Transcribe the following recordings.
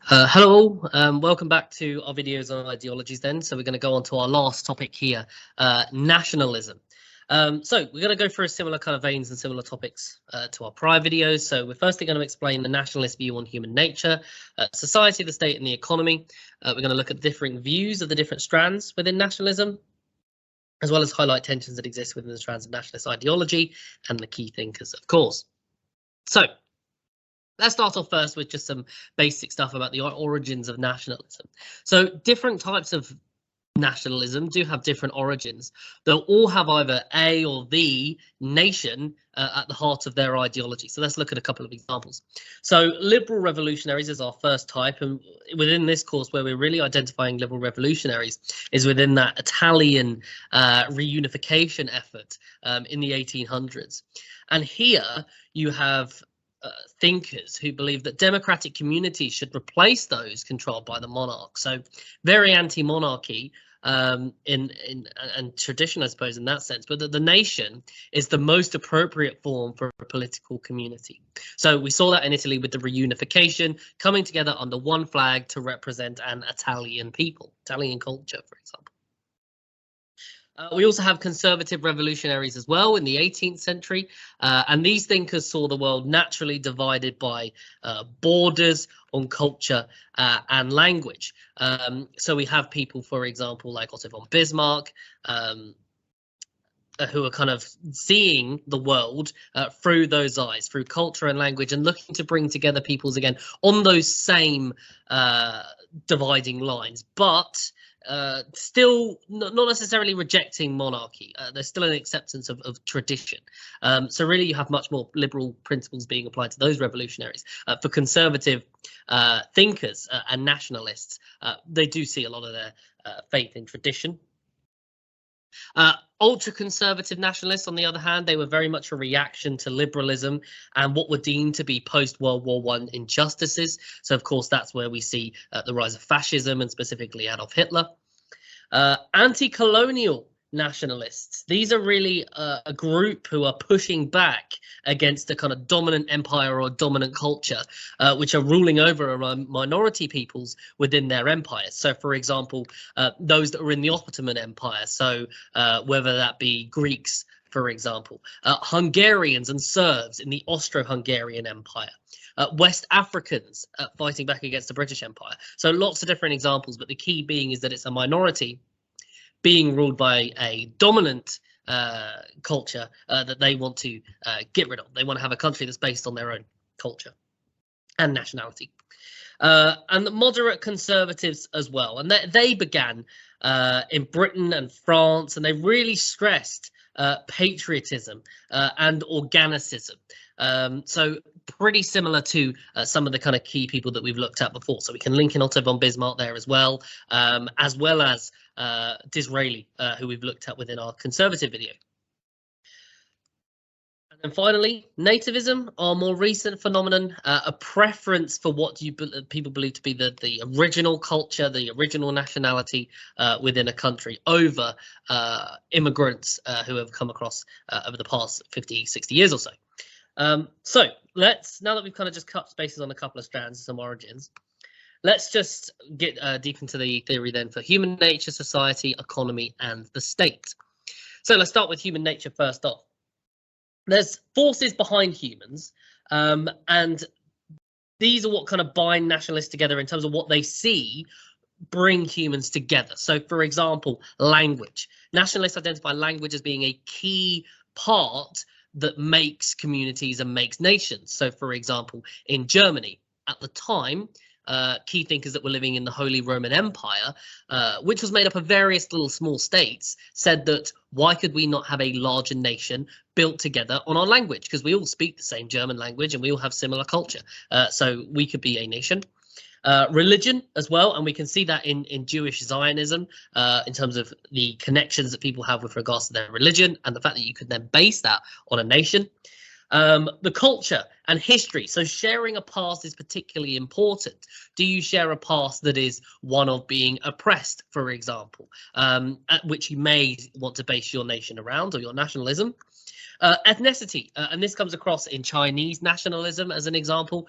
Hello, welcome back to our videos on ideologies then. So we're going to go on to our last topic here, nationalism. So we're going to go through a similar kind of veins and similar topics to our prior videos. So we're firstly going to explain the nationalist view on human nature, society, the state and the economy. We're going to look at differing views of the different strands within nationalism, as well as highlight tensions that exist within the strands of nationalist ideology and the key thinkers, of course. So let's start off first with just some basic stuff about the origins of nationalism. So different types of nationalism do have different origins. They'll all have either a or the nation at the heart of their ideology. So let's look at a couple of examples. So liberal revolutionaries is our first type, and within this course where we're really identifying liberal revolutionaries is within that Italian reunification effort in the 1800s. And here you have thinkers who believe that democratic communities should replace those controlled by the monarch. So very anti-monarchy and tradition, I suppose, in that sense, but that the nation is the most appropriate form for a political community. So we saw that in Italy with the reunification, coming together under one flag to represent an Italian people, Italian culture, for example. We also have conservative revolutionaries as well in the 18th century, and these thinkers saw the world naturally divided by borders on culture and language. So we have people, for example, like Otto von Bismarck, who are kind of seeing the world through those eyes, through culture and language, and looking to bring together peoples again on those same dividing lines, but still not necessarily rejecting monarchy. There's still an acceptance of tradition. So really you have much more liberal principles being applied to those revolutionaries. For conservative thinkers and nationalists, they do see a lot of their faith in tradition. Ultra-conservative nationalists, on the other hand, they were very much a reaction to liberalism and what were deemed to be post-World War I injustices. So, of course, that's where we see the rise of fascism and specifically Adolf Hitler. Anti-colonial nationalists. These are really a group who are pushing back against a kind of dominant empire or dominant culture, which are ruling over minority peoples within their empires. So, for example, those that are in the Ottoman Empire. So whether that be Greeks, for example, Hungarians and Serbs in the Austro-Hungarian Empire. West Africans fighting back against the British Empire. So lots of different examples, but the key being is that it's a minority being ruled by a dominant culture that they want to get rid of. They want to have a country that's based on their own culture and nationality. And the moderate conservatives as well. And they began in Britain and France, and they really stressed patriotism and organicism. So pretty similar to some of the kind of key people that we've looked at before. So we can link in Otto von Bismarck there as well as Disraeli, who we've looked at within our conservative video. And then finally, nativism, our more recent phenomenon, a preference for what people believe to be the original culture, the original nationality within a country over immigrants who have come across over the past 50, 60 years or so. So now that we've kind of just cut spaces on a couple of strands, some origins, let's just get deep into the theory then for human nature, society, economy, and the state. So let's start with human nature first off. There's forces behind humans, and these are what kind of bind nationalists together in terms of what they see bring humans together. So, for example, language. Nationalists identify language as being a key part that makes communities and makes nations. So, for example, in Germany at the time, key thinkers that were living in the Holy Roman Empire, which was made up of various little small states, said that why could we not have a larger nation built together on our language? Because we all speak the same German language and we all have similar culture. So we could be a nation. Religion as well, and we can see that in Jewish Zionism in terms of the connections that people have with regards to their religion and the fact that you could then base that on a nation. The culture and history. So sharing a past is particularly important. Do you share a past that is one of being oppressed, for example, at which you may want to base your nation around or your nationalism? Ethnicity, and this comes across in Chinese nationalism as an example.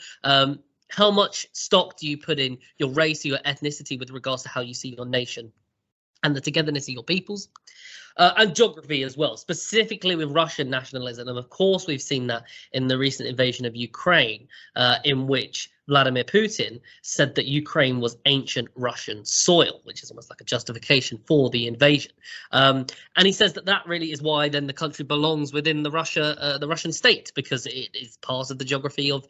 how much stock do you put in your race or your ethnicity with regards to how you see your nation and the togetherness of your peoples? And geography as well, specifically with Russian nationalism. And of course, we've seen that in the recent invasion of Ukraine, in which Vladimir Putin said that Ukraine was ancient Russian soil, which is almost like a justification for the invasion. And he says that that really is why then the country belongs within the Russian state, because it is part of the geography of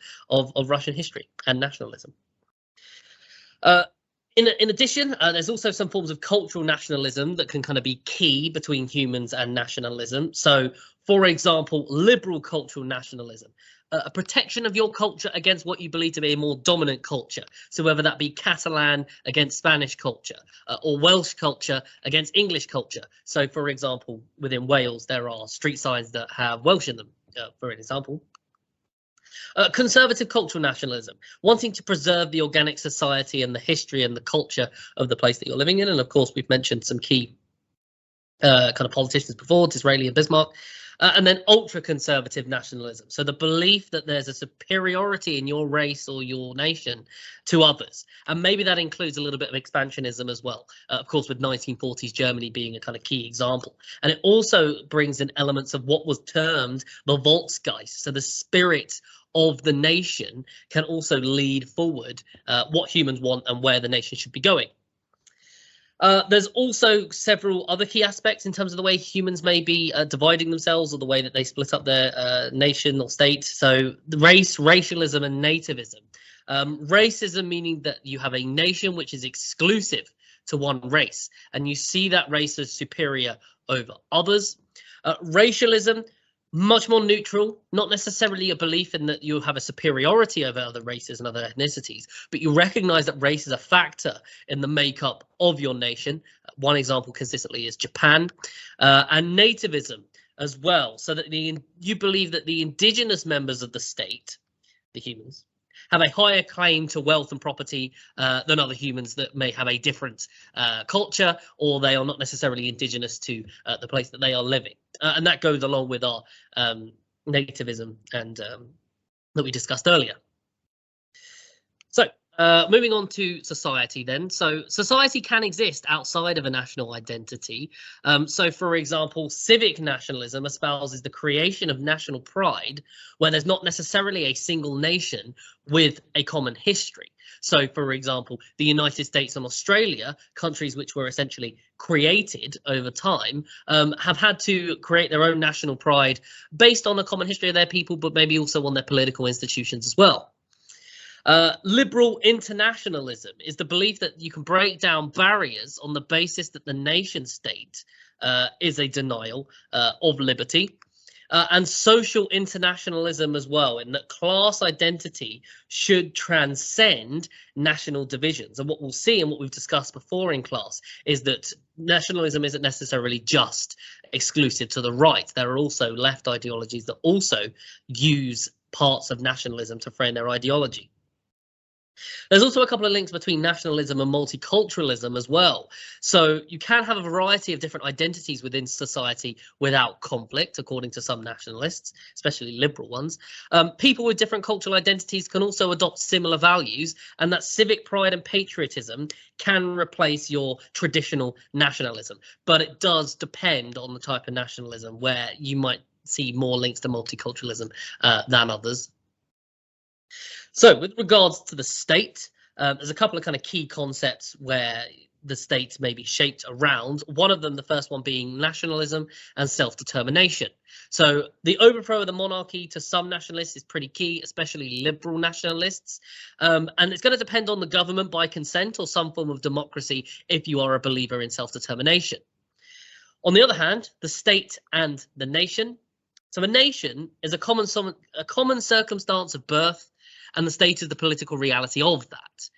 Russian history and nationalism. In addition, there's also some forms of cultural nationalism that can kind of be key between humans and nationalism. So, for example, liberal cultural nationalism, a protection of your culture against what you believe to be a more dominant culture. So whether that be Catalan against Spanish culture, or Welsh culture against English culture. So, for example, within Wales, there are street signs that have Welsh in them, for an example. Conservative cultural nationalism, wanting to preserve the organic society and the history and the culture of the place that you're living in. And of course, we've mentioned some key kind of politicians before, Disraeli and Bismarck. And then ultra-conservative nationalism. So the belief that there's a superiority in your race or your nation to others. And maybe that includes a little bit of expansionism as well. Of course, with 1940s Germany being a kind of key example. And it also brings in elements of what was termed the Volksgeist. So the spirit of the nation can also lead forward what humans want and where the nation should be going. There's also several other key aspects in terms of the way humans may be dividing themselves or the way that they split up their nation or state. So the racialism and nativism. Racism meaning that you have a nation which is exclusive to one race and you see that race as superior over others. Racialism, much more neutral, not necessarily a belief in that you have a superiority over other races and other ethnicities, but you recognize that race is a factor in the makeup of your nation. One example consistently is Japan, and nativism as well, so that you believe that the indigenous members of the state, the humans, have a higher claim to wealth and property than other humans that may have a different culture, or they are not necessarily indigenous to the place that they are living. And that goes along with our nativism and that we discussed earlier. So moving on to society then. So society can exist outside of a national identity. So for example, civic nationalism espouses the creation of national pride where there's not necessarily a single nation with a common history. So, for example, the United States and Australia, countries which were essentially created over time, have had to create their own national pride based on a common history of their people, but maybe also on their political institutions as well. Liberal internationalism is the belief that you can break down barriers on the basis that the nation state is a denial of liberty. And social internationalism as well, in that class identity should transcend national divisions. And what we'll see and what we've discussed before in class is that nationalism isn't necessarily just exclusive to the right. There are also left ideologies that also use parts of nationalism to frame their ideology. There's also a couple of links between nationalism and multiculturalism as well. So you can have a variety of different identities within society without conflict, according to some nationalists, especially liberal ones. People with different cultural identities can also adopt similar values, and that civic pride and patriotism can replace your traditional nationalism. But it does depend on the type of nationalism, where you might see more links to multiculturalism than others. So with regards to the state, there's a couple of kind of key concepts where the state may be shaped around. One of them, the first one being nationalism and self-determination. So the overthrow of the monarchy to some nationalists is pretty key, especially liberal nationalists. And it's going to depend on the government by consent or some form of democracy if you are a believer in self-determination. On the other hand, the state and the nation. So a nation is a common circumstance of birth, and the state is the political reality of that.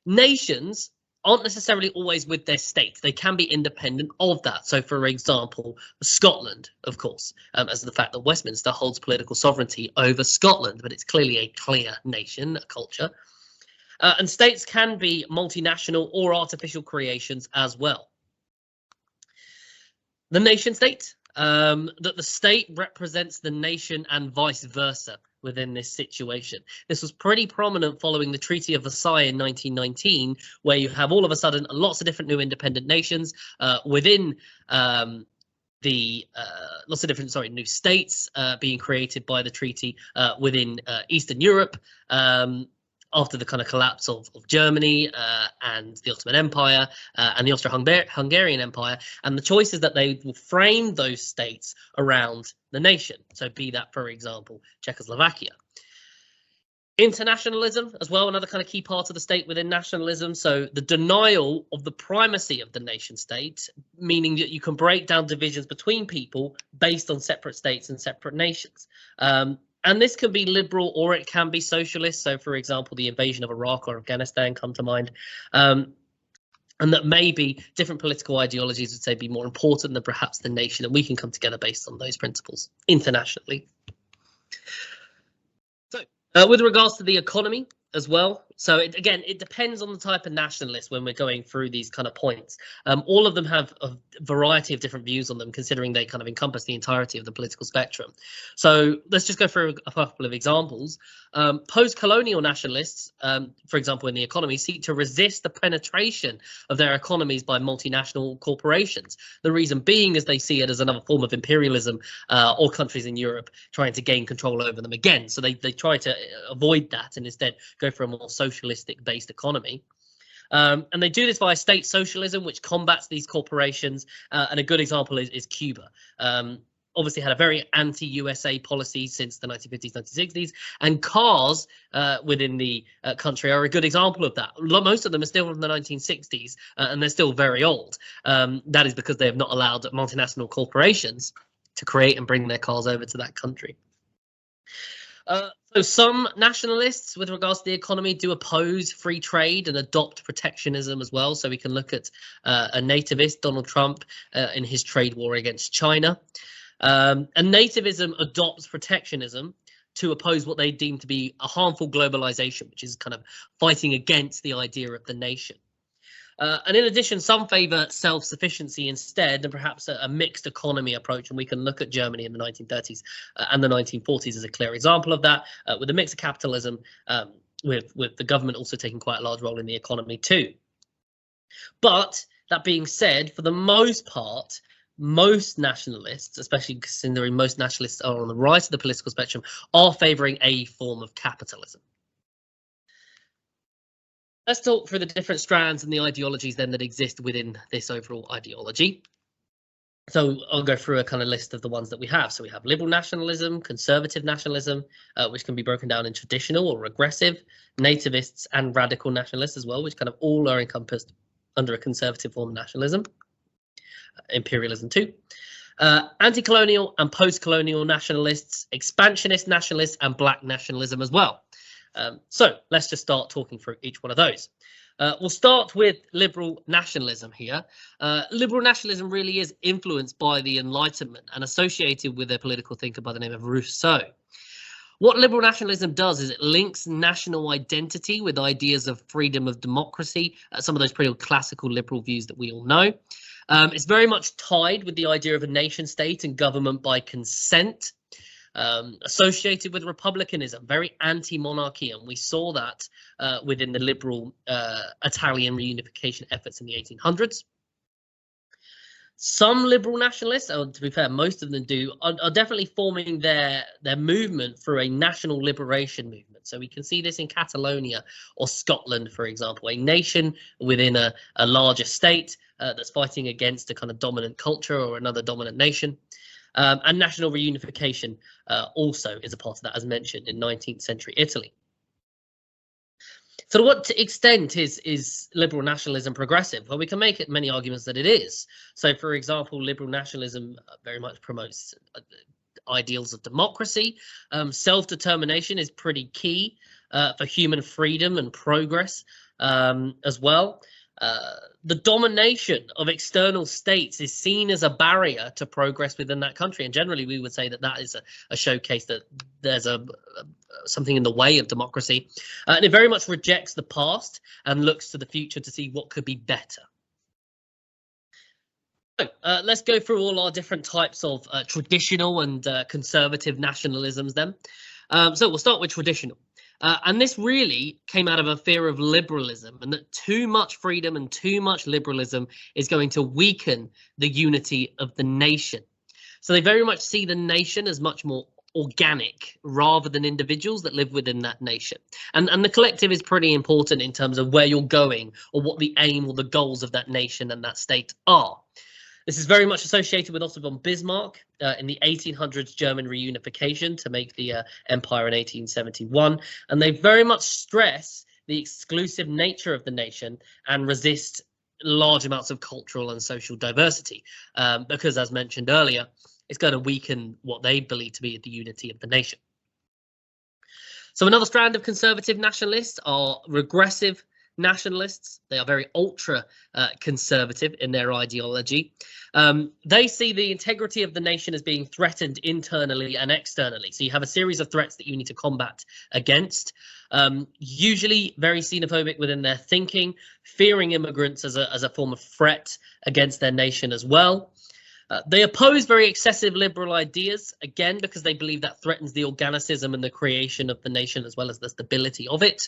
Nations aren't necessarily always with their state. They can be independent of that. So, for example, Scotland, of course, as the fact that Westminster holds political sovereignty over Scotland, but it's clearly a clear nation, a culture. And states can be multinational or artificial creations as well. The nation state. That the state represents the nation and vice versa. within this situation. This was pretty prominent following the Treaty of Versailles in 1919, where you have all of a sudden lots of different new independent nations within lots of different new states being created by the treaty within Eastern Europe after the kind of collapse of Germany and the Ottoman Empire and the Austro-Hungarian Empire, and the choices that they will frame those states around the nation. So be that, for example, Czechoslovakia. Internationalism as well, another kind of key part of the state within nationalism. So the denial of the primacy of the nation state, meaning that you can break down divisions between people based on separate states and separate nations. And this can be liberal or it can be socialist. So, for example, the invasion of Iraq or Afghanistan come to mind. And that maybe different political ideologies would say be more important than perhaps the nation, and we can come together based on those principles internationally. So, with regards to the economy as well, so again, it depends on the type of nationalist when we're going through these kind of points. All of them have a variety of different views on them, considering they kind of encompass the entirety of the political spectrum. So let's just go through a couple of examples. Post-colonial nationalists, for example, in the economy, seek to resist the penetration of their economies by multinational corporations. The reason being is they see it as another form of imperialism, or countries in Europe trying to gain control over them again. So they try to avoid that and instead go for a more socialistic based economy. And they do this via state socialism, which combats these corporations. And a good example is Cuba. Obviously had a very anti-USA policy since the 1950s, 1960s, and cars within the country are a good example of that. Most of them are still from the 1960s, and they're still very old. That is because they have not allowed multinational corporations to create and bring their cars over to that country. So some nationalists with regards to the economy do oppose free trade and adopt protectionism as well. So we can look at a nativist, Donald Trump, in his trade war against China. And nativism adopts protectionism to oppose what they deem to be a harmful globalization, which is kind of fighting against the idea of the nation. And in addition, some favour self-sufficiency instead, and perhaps a mixed economy approach. And we can look at Germany in the 1930s and the 1940s as a clear example of that, with a mix of capitalism, with the government also taking quite a large role in the economy too. But that being said, for the most part, most nationalists, especially considering most nationalists are on the right of the political spectrum, are favouring a form of capitalism. Let's talk through the different strands and the ideologies then that exist within this overall ideology. So I'll go through a kind of list of the ones that we have. So we have liberal nationalism, conservative nationalism, which can be broken down in traditional or regressive, nativists and radical nationalists as well, which kind of all are encompassed under a conservative form of nationalism, imperialism too. Anti-colonial and post-colonial nationalists, expansionist nationalists and black nationalism as well. So let's just start talking through each one of those. We'll start with liberal nationalism here. Liberal nationalism really is influenced by the Enlightenment and associated with a political thinker by the name of Rousseau. What liberal nationalism does is it links national identity with ideas of freedom of democracy, some of those pretty classical liberal views that we all know. It's very much tied with the idea of a nation state and government by consent. Associated with republicanism, very anti-monarchy, and we saw that within the liberal Italian reunification efforts in the 1800s. Some liberal nationalists, or to be fair, most of them do, are definitely forming their movement through a national liberation movement. So we can see this in Catalonia or Scotland, for example, a nation within a larger state that's fighting against a kind of dominant culture or another dominant nation. And national reunification also is a part of that, as mentioned, in 19th century Italy. So to what extent is liberal nationalism progressive? Well, we can make many arguments that it is. So, for example, liberal nationalism very much promotes ideals of democracy. Self-determination is pretty key for human freedom and progress as well. The domination of external states is seen as a barrier to progress within that country, and generally we would say that that is a showcase that there's something in the way of democracy, and it very much rejects the past and looks to the future to see what could be better. So, let's go through all our different types of traditional and conservative nationalisms then. So we'll start with traditional. And this really came out of a fear of liberalism, and that too much freedom and too much liberalism is going to weaken the unity of the nation. So they very much see the nation as much more organic rather than individuals that live within that nation. And the collective is pretty important in terms of where you're going or what the aim or the goals of that nation and that state are. This is very much associated with Otto von Bismarck in the 1800s German reunification to make the empire in 1871. And they very much stress the exclusive nature of the nation and resist large amounts of cultural and social diversity because, as mentioned earlier, it's going to weaken what they believe to be the unity of the nation. So another strand of conservative nationalists are regressive nationalists. They are very ultra conservative in their ideology. They see the integrity of the nation as being threatened internally and externally. So you have a series of threats that you need to combat against. Usually very xenophobic within their thinking, fearing immigrants as a form of threat against their nation as well. They oppose very excessive liberal ideas, again, because they believe that threatens the organicism and the creation of the nation as well as the stability of it.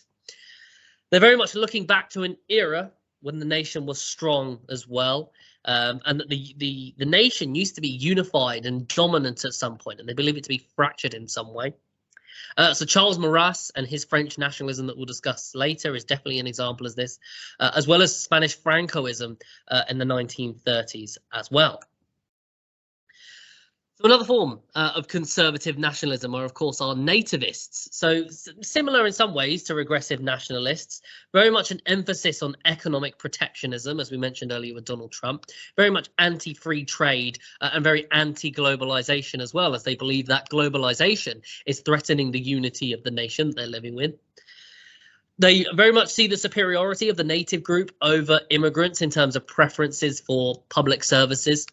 They're very much looking back to an era when the nation was strong as well, and that the nation used to be unified and dominant at some point, and they believe it to be fractured in some way. So Charles Maurras and his French nationalism that we'll discuss later is definitely an example of this, as well as Spanish Francoism in the 1930s as well. So another form of conservative nationalism are, of course, our nativists. So similar in some ways to regressive nationalists, very much an emphasis on economic protectionism, as we mentioned earlier with Donald Trump, very much anti-free trade and very anti-globalization as well, as they believe that globalization is threatening the unity of the nation that they're living with. They very much see the superiority of the native group over immigrants in terms of preferences for public services.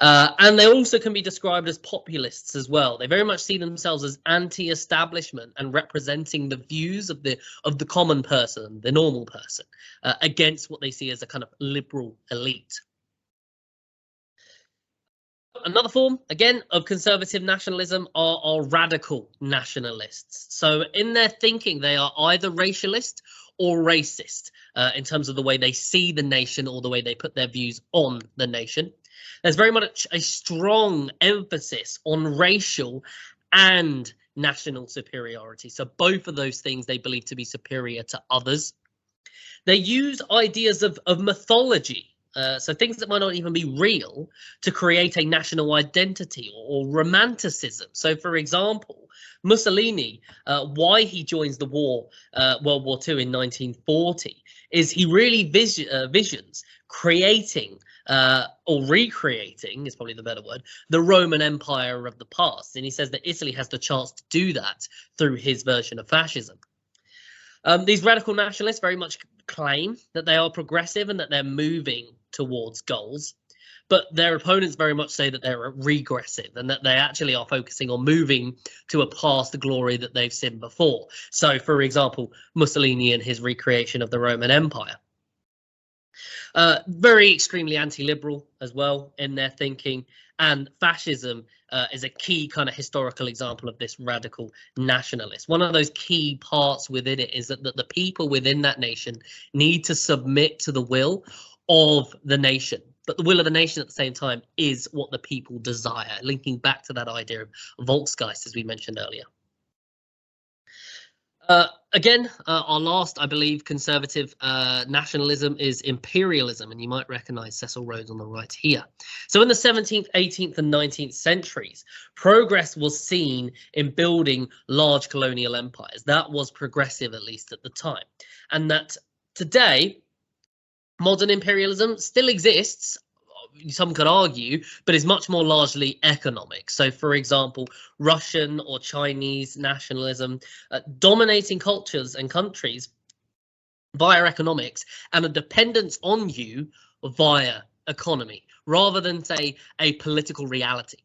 And they also can be described as populists as well. They very much see themselves as anti-establishment and representing the views of the common person, the normal person, against what they see as a kind of liberal elite. Another form, again, of conservative nationalism are radical nationalists. So in their thinking, they are either racialist or racist in terms of the way they see the nation or the way they put their views on the nation. There's very much a strong emphasis on racial and national superiority. So both of those things they believe to be superior to others. They use ideas of mythology, so things that might not even be real, to create a national identity or romanticism. So, for example, Mussolini, why he joins the war, World War II in 1940, is he really visions creating or recreating, is probably the better word, the Roman Empire of the past. And he says that Italy has the chance to do that through his version of fascism. These radical nationalists very much claim that they are progressive and that they're moving towards goals, but their opponents very much say that they're regressive and that they actually are focusing on moving to a past glory that they've seen before. So, for example, Mussolini and his recreation of the Roman Empire. Very extremely anti-liberal as well in their thinking, and fascism is a key kind of historical example of this radical nationalist. One of those key parts within it is that the people within that nation need to submit to the will of the nation, but the will of the nation at the same time is what the people desire, linking back to that idea of Volksgeist, as we mentioned earlier. Again, our last, I believe, conservative nationalism is imperialism, and you might recognize Cecil Rhodes on the right here. So in the 17th, 18th and 19th centuries, progress was seen in building large colonial empires. That was progressive, at least at the time. And that today, modern imperialism still exists, some could argue, but is much more largely economic. So, for example, Russian or Chinese nationalism, dominating cultures and countries via economics and a dependence on you via economy, rather than, say, a political reality.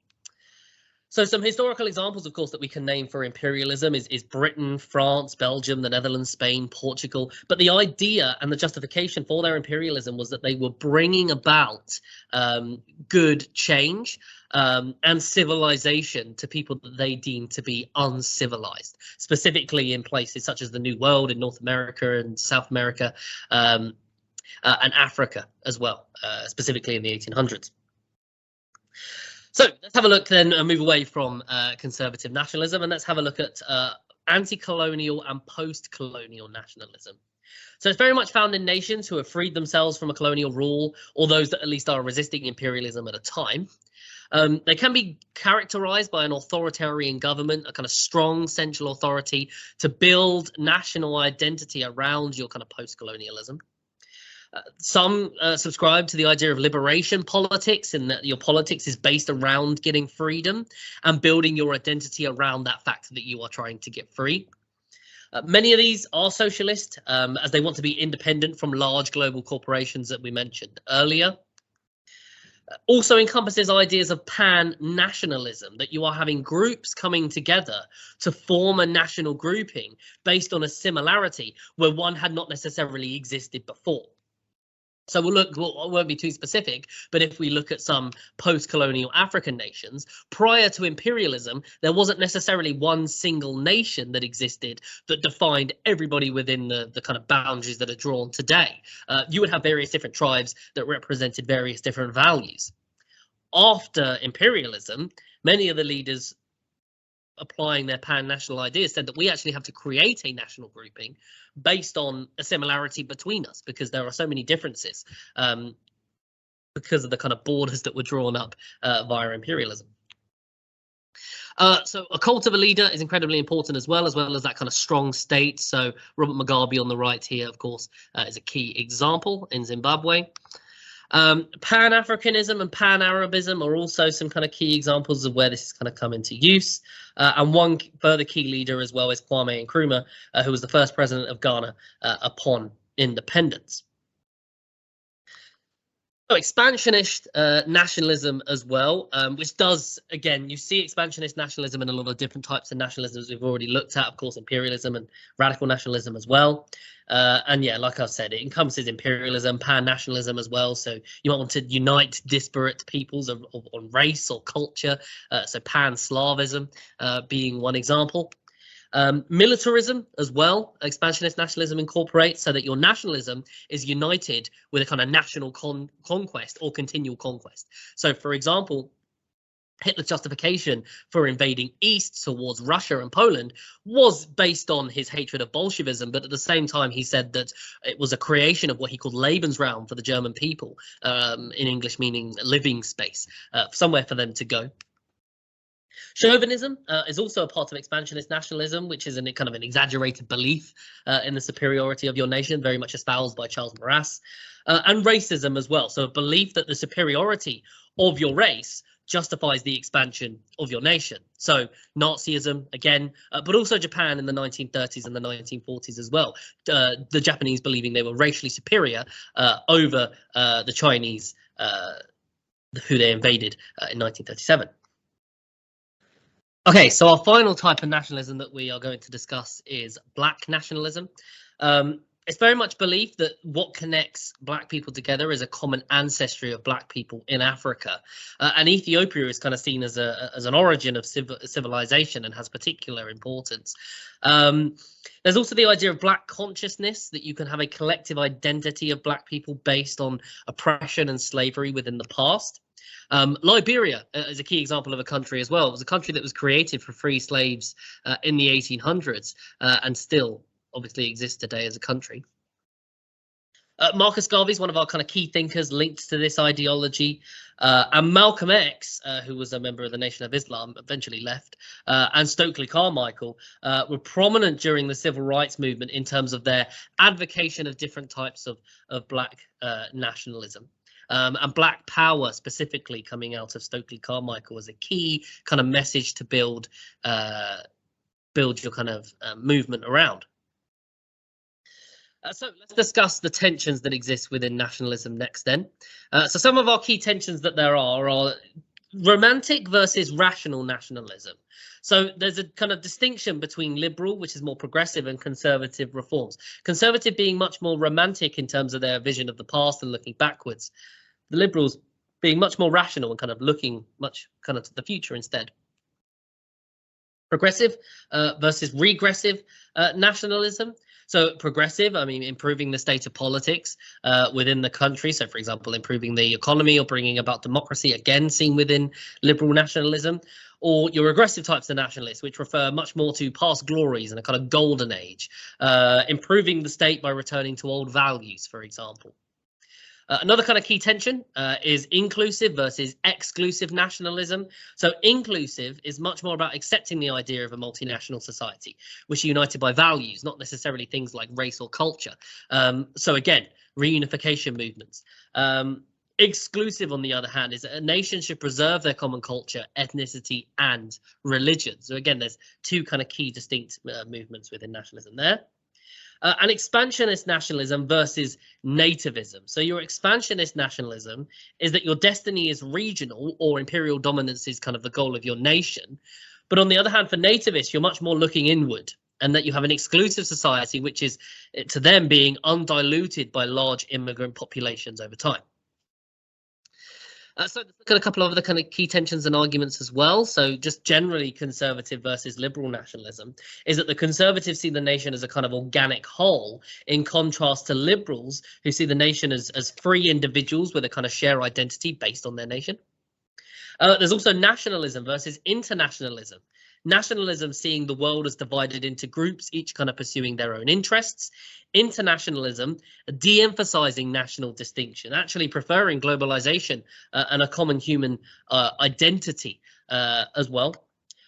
So some historical examples, of course, that we can name for imperialism is Britain, France, Belgium, the Netherlands, Spain, Portugal. But the idea and the justification for their imperialism was that they were bringing about good change and civilization to people that they deem to be uncivilized, specifically in places such as the New World in North America and South America, and Africa as well, specifically in the 1800s. So let's have a look then and move away from conservative nationalism, and let's have a look at anti-colonial and post-colonial nationalism. So it's very much found in nations who have freed themselves from a colonial rule, or those that at least are resisting imperialism at a time. They can be characterized by an authoritarian government, a kind of strong central authority to build national identity around your kind of post-colonialism. Some subscribe to the idea of liberation politics, and that your politics is based around getting freedom and building your identity around that fact that you are trying to get free. Many of these are socialist, as they want to be independent from large global corporations that we mentioned earlier. Also encompasses ideas of pan-nationalism, that you are having groups coming together to form a national grouping based on a similarity where one had not necessarily existed before. So we'll look, I won't be too specific, but if we look at some post-colonial African nations, prior to imperialism, there wasn't necessarily one single nation that existed that defined everybody within the kind of boundaries that are drawn today. You would have various different tribes that represented various different values. After imperialism, many of the leaders applying their pan-national ideas said that we actually have to create a national grouping based on a similarity between us, because there are so many differences because of the kind of borders that were drawn up via imperialism. So a cult of a leader is incredibly important as well as that kind of strong state. So Robert Mugabe on the right here, of course, is a key example in Zimbabwe. Pan-Africanism and Pan-Arabism are also some kind of key examples of where this has kind of come into use. And one further key leader as well is Kwame Nkrumah, who was the first president of Ghana upon independence. So expansionist nationalism as well, which does, again, you see expansionist nationalism in a lot of different types of nationalisms we've already looked at, of course, imperialism and radical nationalism as well. And yeah, like I said, it encompasses imperialism, pan-nationalism as well. So you might want to unite disparate peoples on race or culture. So pan-Slavism being one example. Militarism as well, expansionist nationalism incorporates, so that your nationalism is united with a kind of national conquest or continual conquest. So, for example, Hitler's justification for invading east towards Russia and Poland was based on his hatred of Bolshevism, but at the same time he said that it was a creation of what he called Lebensraum for the German people, in English meaning living space, somewhere for them to go. Chauvinism is also a part of expansionist nationalism, which is kind of an exaggerated belief in the superiority of your nation, very much espoused by Charles Maurras, and racism as well. So a belief that the superiority of your race justifies the expansion of your nation. So Nazism again, but also Japan in the 1930s and the 1940s as well. The Japanese believing they were racially superior over the Chinese, who they invaded in 1937. Okay, so our final type of nationalism that we are going to discuss is Black nationalism. It's very much believed that what connects Black people together is a common ancestry of Black people in Africa. And Ethiopia is kind of seen as an origin of civilization and has particular importance. There's also the idea of Black consciousness, that you can have a collective identity of Black people based on oppression and slavery within the past. Liberia is a key example of a country as well. It was a country that was created for free slaves in the 1800s and still obviously exists today as a country. Marcus Garvey is one of our kind of key thinkers linked to this ideology. And Malcolm X, who was a member of the Nation of Islam, eventually left, and Stokely Carmichael were prominent during the civil rights movement in terms of their advocacy of different types of Black nationalism. And Black power specifically coming out of Stokely Carmichael was a key kind of message to build your kind of movement around. So let's discuss the tensions that exist within nationalism next then. So some of our key tensions that there are romantic versus rational nationalism. So there's a kind of distinction between liberal, which is more progressive, and conservative reforms. Conservative being much more romantic in terms of their vision of the past and looking backwards. The liberals being much more rational and kind of looking much kind of to the future instead. Progressive versus regressive nationalism. So progressive, I mean, improving the state of politics within the country. So, for example, improving the economy or bringing about democracy, again, seen within liberal nationalism. Or your regressive types of nationalists, which refer much more to past glories and a kind of golden age, improving the state by returning to old values, for example. Another kind of key tension is inclusive versus exclusive nationalism. So inclusive is much more about accepting the idea of a multinational society, which are united by values, not necessarily things like race or culture. So again, reunification movements. Exclusive, on the other hand, is that a nation should preserve their common culture, ethnicity, and religion. So again, there's two kind of key distinct movements within nationalism there. And expansionist nationalism versus nativism. So your expansionist nationalism is that your destiny is regional, or imperial dominance is kind of the goal of your nation. But on the other hand, for nativists, you're much more looking inward, and that you have an exclusive society, which is to them being undiluted by large immigrant populations over time. So let's look at a couple of other kind of key tensions and arguments as well. So just generally conservative versus liberal nationalism is that the conservatives see the nation as a kind of organic whole, in contrast to liberals who see the nation as free individuals with a kind of shared identity based on their nation. There's also nationalism versus internationalism. Nationalism seeing the world as divided into groups, each kind of pursuing their own interests. Internationalism de-emphasizing national distinction, actually preferring globalization and a common human identity as well.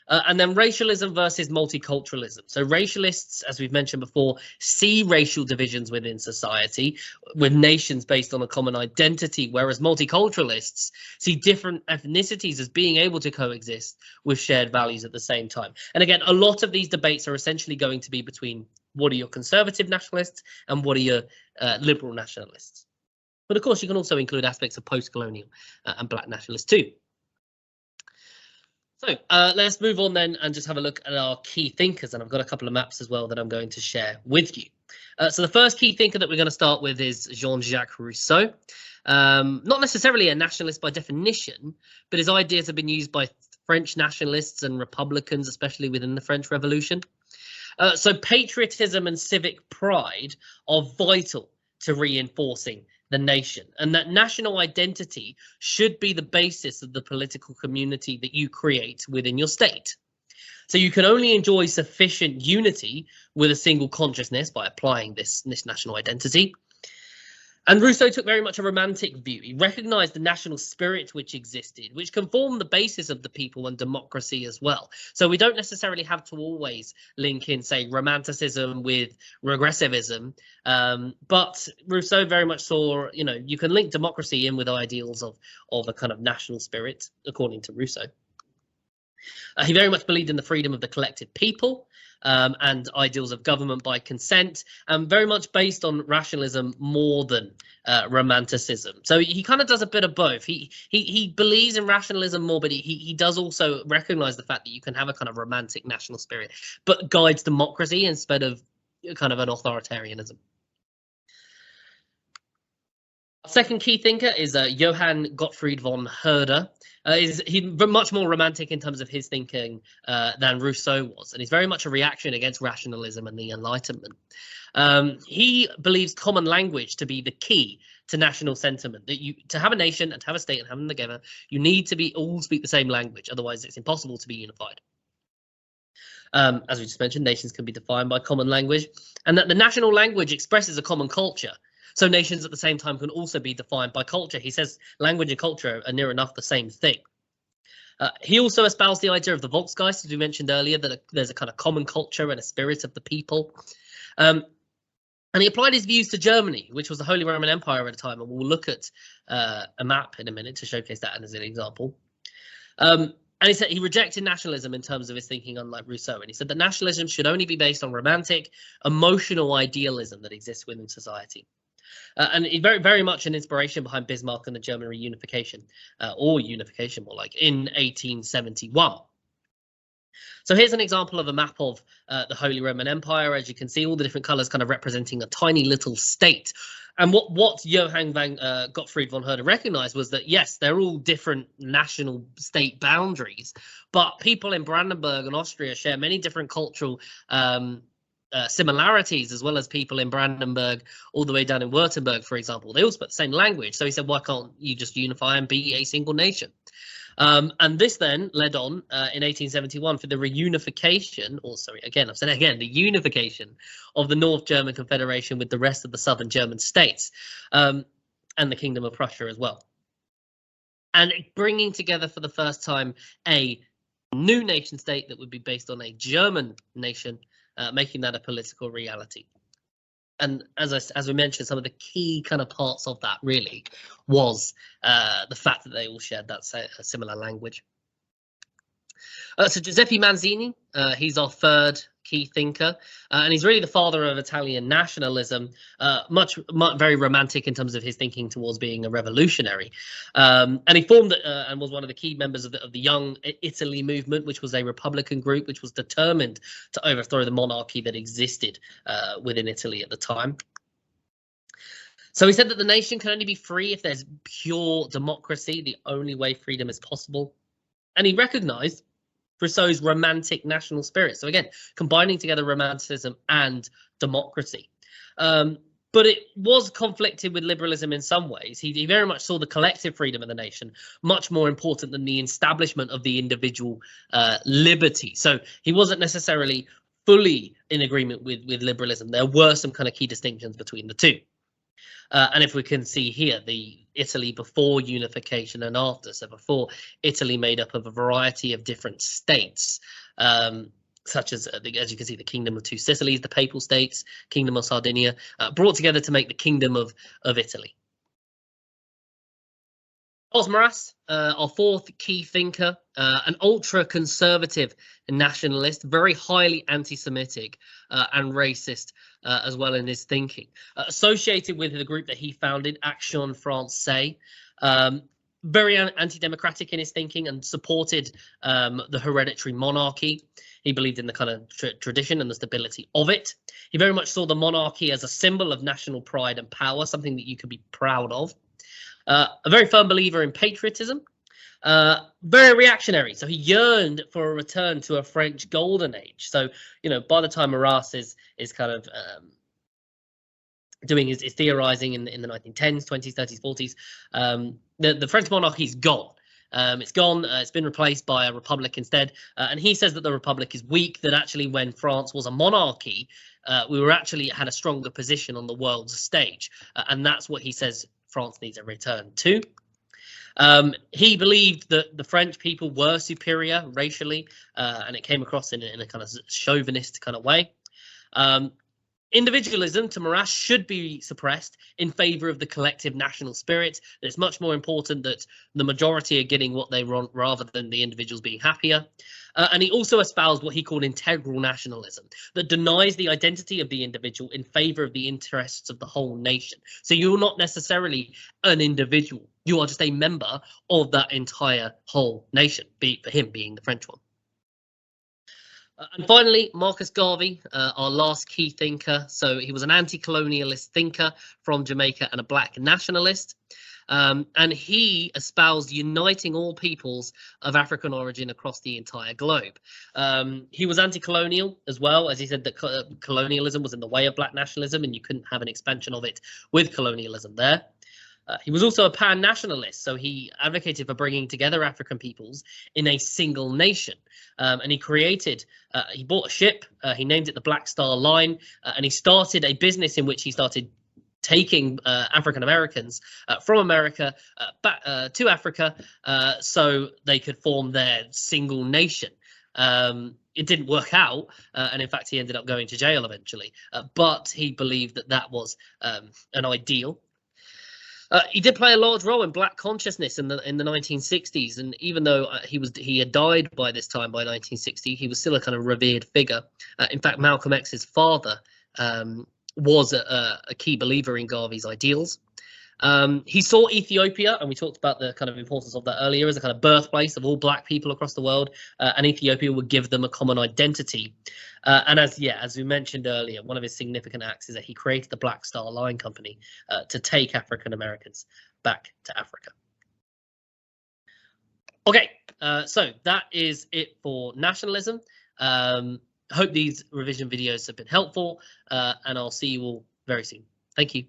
And then racialism versus multiculturalism. So racialists, as we've mentioned before, see racial divisions within society with nations based on a common identity, whereas multiculturalists see different ethnicities as being able to coexist with shared values at the same time. And again, a lot of these debates are essentially going to be between what are your conservative nationalists and what are your liberal nationalists. But of course, you can also include aspects of post-colonial and black nationalists too. So let's move on then and just have a look at our key thinkers. And I've got a couple of maps as well that I'm going to share with you. So the first key thinker that we're going to start with is JeanJacques Rousseau. Not necessarily a nationalist by definition, but his ideas have been used by French nationalists and Republicans, especially within the French Revolution. So patriotism and civic pride are vital to reinforcing the nation, and that national identity should be the basis of the political community that you create within your state. So you can only enjoy sufficient unity with a single consciousness by applying this national identity. And Rousseau took very much a romantic view. He recognized the national spirit which existed, which can form the basis of the people and democracy as well. So we don't necessarily have to always link in, say, romanticism with regressivism. But Rousseau very much saw, you know, you can link democracy in with ideals of a kind of national spirit, according to Rousseau. He very much believed in the freedom of the collective people and ideals of government by consent, and very much based on rationalism more than romanticism. So he kind of does a bit of both. He believes in rationalism more, but he does also recognize the fact that you can have a kind of romantic national spirit, but guides democracy instead of kind of an authoritarianism. Second key thinker is Johann Gottfried von Herder. He's much more romantic in terms of his thinking than Rousseau was, and he's very much a reaction against rationalism and the Enlightenment. He believes common language to be the key to national sentiment, that to have a nation and to have a state and have them together, you need to all speak the same language, otherwise it's impossible to be unified. As we just mentioned, nations can be defined by common language, and that the national language expresses a common culture. So nations at the same time can also be defined by culture. He says language and culture are near enough the same thing. He also espoused the idea of the Volksgeist, as we mentioned earlier, that there's a kind of common culture and a spirit of the people. And he applied his views to Germany, which was the Holy Roman Empire at the time. And we'll look at a map in a minute to showcase that as an example. And he said he rejected nationalism in terms of his thinking, unlike Rousseau. And he said that nationalism should only be based on romantic, emotional idealism that exists within society. And he very much an inspiration behind Bismarck and the German reunification, or unification more like, in 1871. So here's an example of a map of the Holy Roman Empire. As you can see, all the different colours kind of representing a tiny little state. And what Johann Gottfried von Herder recognized was that, yes, they're all different national state boundaries, but people in Brandenburg and Austria share many different cultural similarities, as well as people in Brandenburg all the way down in Württemberg, for example. They all speak the same language. So he said, why can't you just unify and be a single nation? And this then led on in 1871 for the reunification, or sorry, again, I've said it again, the unification of the North German Confederation with the rest of the southern German states, and the Kingdom of Prussia as well. And bringing together for the first time a new nation state that would be based on a German nation, making that a political reality. And as we mentioned, some of the key kind of parts of that really was the fact that they all shared that similar language. So Giuseppe Manzini, he's our third key thinker, and he's really the father of Italian nationalism, very romantic in terms of his thinking towards being a revolutionary. And he formed and was one of the key members of the Young Italy movement, which was a Republican group which was determined to overthrow the monarchy that existed within Italy at the time. So he said that the nation can only be free if there's pure democracy, the only way freedom is possible. And he recognized Rousseau's romantic national spirit. So again, combining together romanticism and democracy. But it was conflicted with liberalism in some ways. He very much saw the collective freedom of the nation much more important than the establishment of the individual liberty. So he wasn't necessarily fully in agreement with liberalism. There were some kind of key distinctions between the two. And if we can see here, the Italy before unification and after, so before Italy made up of a variety of different states, such as you can see, the Kingdom of Two Sicilies, the Papal States, Kingdom of Sardinia, brought together to make the Kingdom of Italy. Osmes, our fourth key thinker, an ultra-conservative nationalist, very highly anti-Semitic and racist as well in his thinking. Associated with the group that he founded, Action Française, very anti-democratic in his thinking and supported the hereditary monarchy. He believed in the kind of tradition and the stability of it. He very much saw the monarchy as a symbol of national pride and power, something that you could be proud of. A very firm believer in patriotism, very reactionary. So he yearned for a return to a French golden age. So, you know, by the time Maurras is kind of doing his theorizing in the 1910s, 20s, 30s, 40s, the French monarchy is gone. It's gone. It's been replaced by a republic instead. And he says that the republic is weak, that actually when France was a monarchy, we were actually had a stronger position on the world's stage. And that's what he says France needs a return to. He believed that the French people were superior racially, and it came across in a kind of chauvinist kind of way. Individualism to Maurras should be suppressed in favor of the collective national spirit. It's much more important that the majority are getting what they want rather than the individuals being happier. And he also espoused what he called integral nationalism, that denies the identity of the individual in favor of the interests of the whole nation. So you're not necessarily an individual. You are just a member of that entire whole nation, for him being the French one. And finally, Marcus Garvey, our last key thinker. So he was an anti-colonialist thinker from Jamaica and a black nationalist. And he espoused uniting all peoples of African origin across the entire globe. He was anti-colonial as well, as he said that colonialism was in the way of black nationalism and you couldn't have an expansion of it with colonialism there. He was also a pan-nationalist, so he advocated for bringing together African peoples in a single nation. And he bought a ship, he named it the Black Star Line, and he started a business in which he started taking African Americans from America back to Africa so they could form their single nation. It didn't work out, and in fact he ended up going to jail eventually, but he believed that that was an ideal. He did play a large role in black consciousness in the 1960s, and even though he had died by this time, by 1960, he was still a kind of revered figure. In fact, Malcolm X's father was a key believer in Garvey's ideals. He saw Ethiopia, and we talked about the kind of importance of that earlier, as a kind of birthplace of all black people across the world, and Ethiopia would give them a common identity. And as we mentioned earlier, one of his significant acts is that he created the Black Star Line Company to take African Americans back to Africa. Okay, so that is it for nationalism. Hope these revision videos have been helpful, and I'll see you all very soon. Thank you.